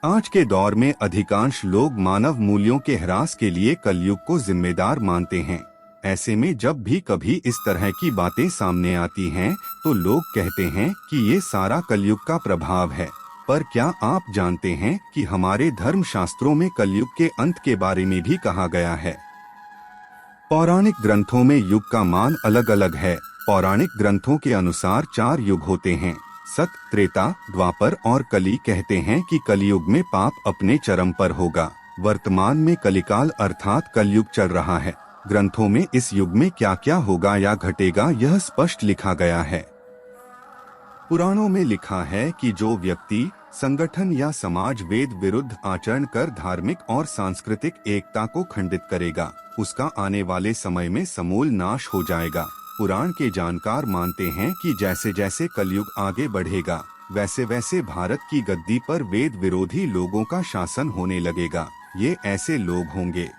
आज के दौर में अधिकांश लोग मानव मूल्यों के ह्रास के लिए कलयुग को जिम्मेदार मानते हैं। ऐसे में जब भी कभी इस तरह की बातें सामने आती हैं, तो लोग कहते हैं कि ये सारा कलयुग का प्रभाव है। पर क्या आप जानते हैं कि हमारे धर्म शास्त्रों में कलयुग के अंत के बारे में भी कहा गया है। पौराणिक ग्रंथों में युग का मान अलग अलग है। पौराणिक ग्रंथों के अनुसार 4 युग होते हैं, सत, त्रेता, द्वापर और कली। कहते हैं कि कलयुग में पाप अपने चरम पर होगा। वर्तमान में कलिकाल अर्थात कलयुग चल रहा है। ग्रंथों में इस युग में क्या क्या होगा या घटेगा यह स्पष्ट लिखा गया है। पुराणों में लिखा है कि जो व्यक्ति, संगठन या समाज वेद विरुद्ध आचरण कर धार्मिक और सांस्कृतिक एकता को खंडित करेगा, उसका आने वाले समय में समूल नाश हो जाएगा। पुराण के जानकार मानते हैं कि जैसे जैसे कलयुग आगे बढ़ेगा, वैसे वैसे भारत की गद्दी पर वेद विरोधी लोगों का शासन होने लगेगा। ये ऐसे लोग होंगे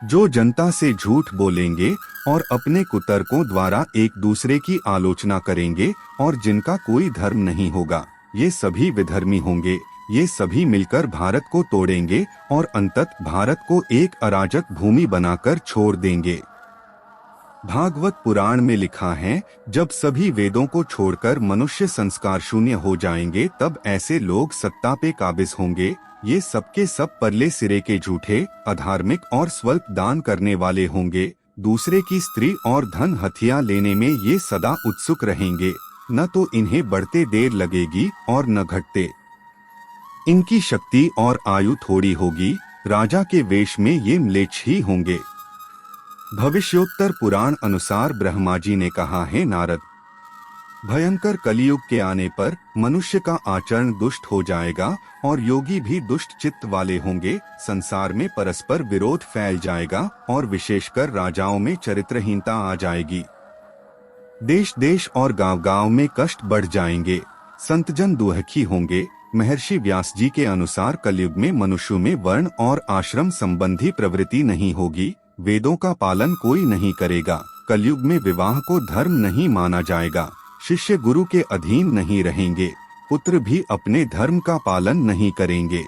जो जनता से झूठ बोलेंगे और अपने कुतर्कों द्वारा एक दूसरे की आलोचना करेंगे और जिनका कोई धर्म नहीं होगा। ये सभी विधर्मी होंगे। ये सभी मिलकर भारत को तोड़ेंगे और अंतत भारत को एक अराजक भूमि बनाकर छोड़ देंगे। भागवत पुराण में लिखा है, जब सभी वेदों को छोड़कर मनुष्य संस्कार शून्य हो जाएंगे, तब ऐसे लोग सत्ता पे काबिज होंगे। ये सबके सब परले सिरे के झूठे, अधार्मिक और स्वल्प दान करने वाले होंगे। दूसरे की स्त्री और धन हथिया लेने में ये सदा उत्सुक रहेंगे। न तो इन्हें बढ़ते देर लगेगी और न घटते। इनकी शक्ति और आयु थोड़ी होगी। राजा के वेश में ये म्लेच्छ ही होंगे। भविष्योत्तर पुराण अनुसार ब्रह्मा जी ने कहा है, नारद, भयंकर कलियुग के आने पर मनुष्य का आचरण दुष्ट हो जाएगा और योगी भी दुष्ट चित्त वाले होंगे। संसार में परस्पर विरोध फैल जाएगा और विशेषकर राजाओं में चरित्रहीनता आ जाएगी। देश देश और गांव गांव में कष्ट बढ़ जाएंगे। संतजन दुखी होंगे। महर्षि व्यास जी के अनुसार कलयुग में मनुष्यों में वर्ण और आश्रम संबंधी प्रवृत्ति नहीं होगी। वेदों का पालन कोई नहीं करेगा। कलयुग में विवाह को धर्म नहीं माना जाएगा। शिष्य गुरु के अधीन नहीं रहेंगे। पुत्र भी अपने धर्म का पालन नहीं करेंगे।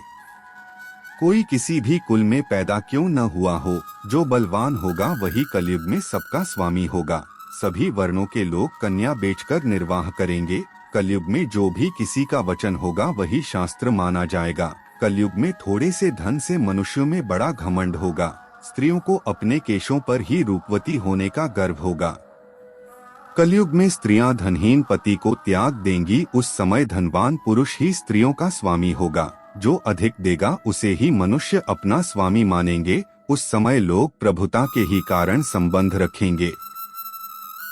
कोई किसी भी कुल में पैदा क्यों न हुआ हो, जो बलवान होगा वही कलयुग में सबका स्वामी होगा। सभी वर्णों के लोग कन्या बेचकर निर्वाह करेंगे। कलयुग में जो भी किसी का वचन होगा वही शास्त्र माना जाएगा। कलयुग में थोड़े से धन से मनुष्यों में बड़ा घमंड होगा। स्त्रियों को अपने केशों पर ही रूपवती होने का गर्व होगा। कलयुग में स्त्रियां धनहीन पति को त्याग देंगी। उस समय धनवान पुरुष ही स्त्रियों का स्वामी होगा। जो अधिक देगा उसे ही मनुष्य अपना स्वामी मानेंगे। उस समय लोग प्रभुता के ही कारण संबंध रखेंगे।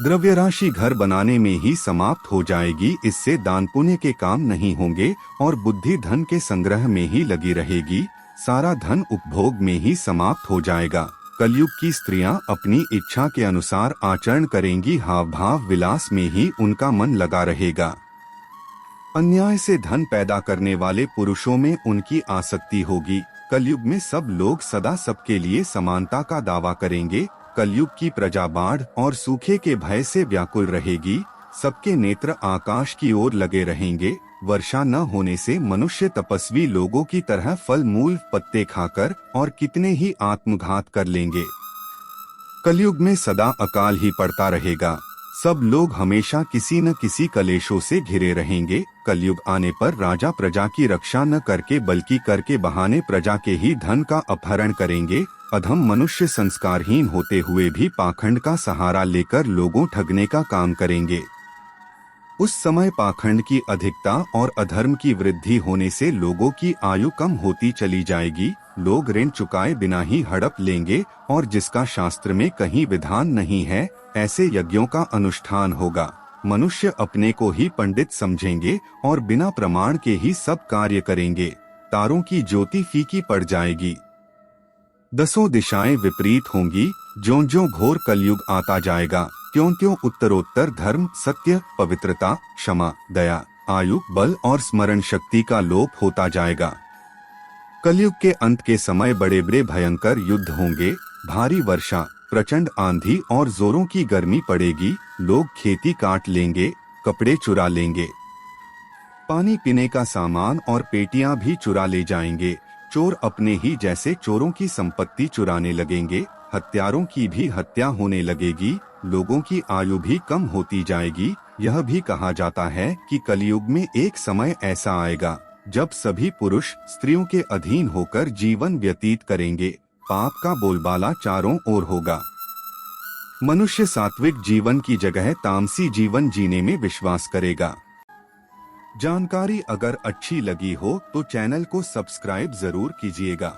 द्रव्य राशि घर बनाने में ही समाप्त हो जाएगी। इससे दान पुण्य के काम नहीं होंगे और बुद्धि धन के संग्रह में ही लगी रहेगी। सारा धन उपभोग में ही समाप्त हो जाएगा। कलयुग की स्त्रियां अपनी इच्छा के अनुसार आचरण करेंगी। हाव भाव विलास में ही उनका मन लगा रहेगा। अन्याय से धन पैदा करने वाले पुरुषों में उनकी आसक्ति होगी। कलयुग में सब लोग सदा सबके लिए समानता का दावा करेंगे। कलयुग की प्रजा बाढ़ और सूखे के भय से व्याकुल रहेगी। सबके नेत्र आकाश की ओर लगे रहेंगे। वर्षा न होने से मनुष्य तपस्वी लोगों की तरह फल मूल पत्ते खाकर और कितने ही आत्मघात कर लेंगे। कलयुग में सदा अकाल ही पड़ता रहेगा। सब लोग हमेशा किसी न किसी कलेशों से घिरे रहेंगे। कलयुग आने पर राजा प्रजा की रक्षा न करके बल्कि करके बहाने प्रजा के ही धन का अपहरण करेंगे। अधम मनुष्य संस्कारहीन होते हुए भी पाखंड का सहारा लेकर लोगों ठगने का काम करेंगे। उस समय पाखंड की अधिकता और अधर्म की वृद्धि होने से लोगों की आयु कम होती चली जाएगी। लोग ऋण चुकाए बिना ही हड़प लेंगे और जिसका शास्त्र में कहीं विधान नहीं है, ऐसे यज्ञों का अनुष्ठान होगा। मनुष्य अपने को ही पंडित समझेंगे और बिना प्रमाण के ही सब कार्य करेंगे। तारों की ज्योति फीकी पड़ जाएगी। 10 दिशाएं विपरीत होंगी। ज्यों-ज्यों घोर कलयुग आता जाएगा, त्यों-त्यों उत्तरोत्तर धर्म, सत्य, पवित्रता, क्षमा, दया, आयु, बल और स्मरण शक्ति का लोप होता जाएगा। कलयुग के अंत के समय बड़े बड़े भयंकर युद्ध होंगे। भारी वर्षा, प्रचंड आंधी और जोरों की गर्मी पड़ेगी। लोग खेती काट लेंगे, कपड़े चुरा लेंगे। पानी पीने का सामान और पेटियां भी चुरा ले जाएंगे। चोर अपने ही जैसे चोरों की संपत्ति चुराने लगेंगे। हत्यारों की भी हत्या होने लगेगी। लोगों की आयु भी कम होती जाएगी। यह भी कहा जाता है कि कलयुग में एक समय ऐसा आएगा जब सभी पुरुष स्त्रियों के अधीन होकर जीवन व्यतीत करेंगे। पाप का बोलबाला चारों ओर होगा। मनुष्य सात्विक जीवन की जगह तामसी जीवन जीने में विश्वास करेगा। जानकारी अगर अच्छी लगी हो तो चैनल को सब्सक्राइब जरूर कीजिएगा।